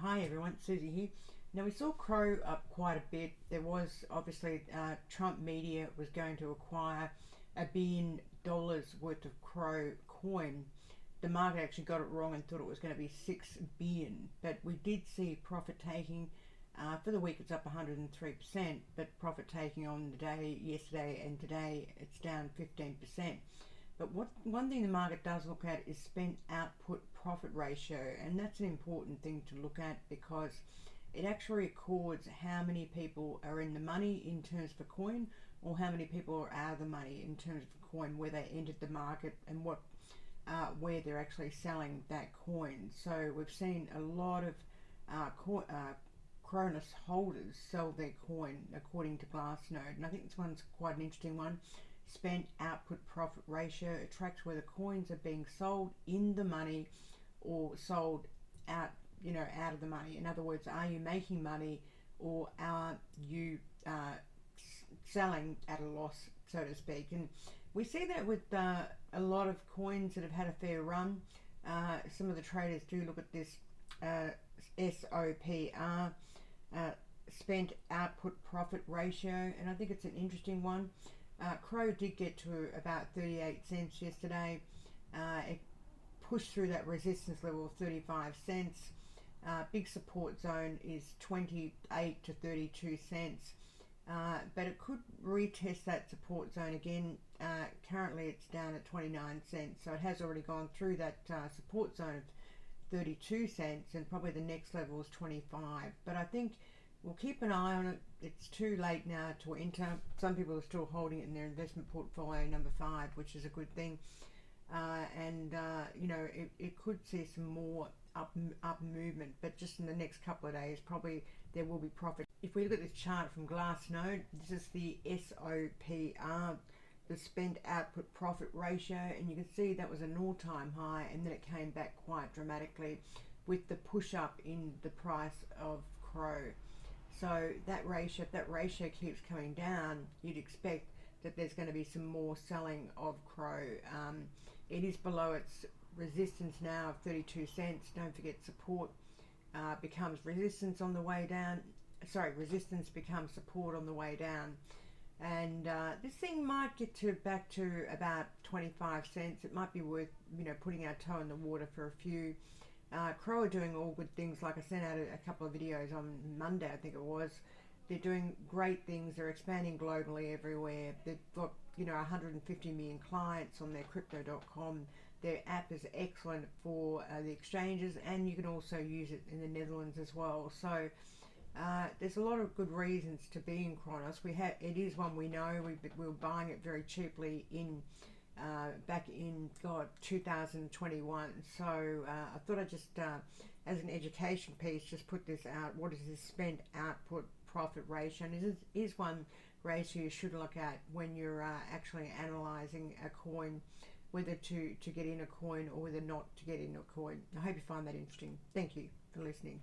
Hi everyone, Susie here. Now we saw CRO up quite a bit. There was obviously Trump media was going to acquire $1 billion worth of CRO coin. The market actually got it wrong and thought it was going to be 6 billion, but we did see profit taking. For the week it's up 103%, but profit taking on the day yesterday and today it's down 15%. But one thing the market does look at is spent output profit ratio, and that's an important thing to look at because it actually records how many people are in the money in terms of a coin, or how many people are out of the money in terms of a coin, where they entered the market and what where they're actually selling that coin. So we've seen a lot of Cronos holders sell their coin according to Glassnode, and I think this one's quite an interesting one. Spent output profit ratio, it tracks whether coins are being sold in the money or sold out, out of the money. In other words, are you making money or are you selling at a loss, so to speak? And we see that with a lot of coins that have had a fair run. Some of the traders do look at this SOPR, spent output profit ratio, and I think it's an interesting one. CRO did get to about 38 cents yesterday. It pushed through that resistance level of 35 cents. Big support zone is 28 to 32 cents. But it could retest that support zone again. Currently it's down at 29 cents, so it has already gone through that support zone of 32 cents, and probably the next level is 25. But I think we'll keep an eye on it. It's too late now to enter. Some people are still holding it in their investment portfolio, number 5, which is a good thing. It could see some more up movement, but just in the next couple of days, probably there will be profit. If we look at this chart from Glassnode, this is the SOPR, the spent output profit ratio, and you can see that was an all-time high, and then it came back quite dramatically with the push up in the price of CRO. So that ratio, if that ratio keeps coming down, you'd expect that there's going to be some more selling of CRO. It is below its resistance now of 32 cents. Don't forget, support becomes resistance on the way down. Sorry, resistance becomes support on the way down. And this thing might get back to about 25 cents. It might be worth putting our toe in the water for a few. CRO are doing all good things. Like I sent out a couple of videos on Monday, I think it was. They're doing great things. They're expanding globally everywhere. They've got 150 million clients on their crypto.com. Their app is excellent for the exchanges, and you can also use it in the Netherlands as well. So there's a lot of good reasons to be in Cronos. It is one we know. We were buying it very cheaply in back in 2021. So I thought I'd just as an education piece just put this out. What is this spent output profit ratio? And it is one ratio you should look at when you're actually analyzing a coin, whether to get in a coin or whether not to get in a coin. I hope you find that interesting. Thank you for listening.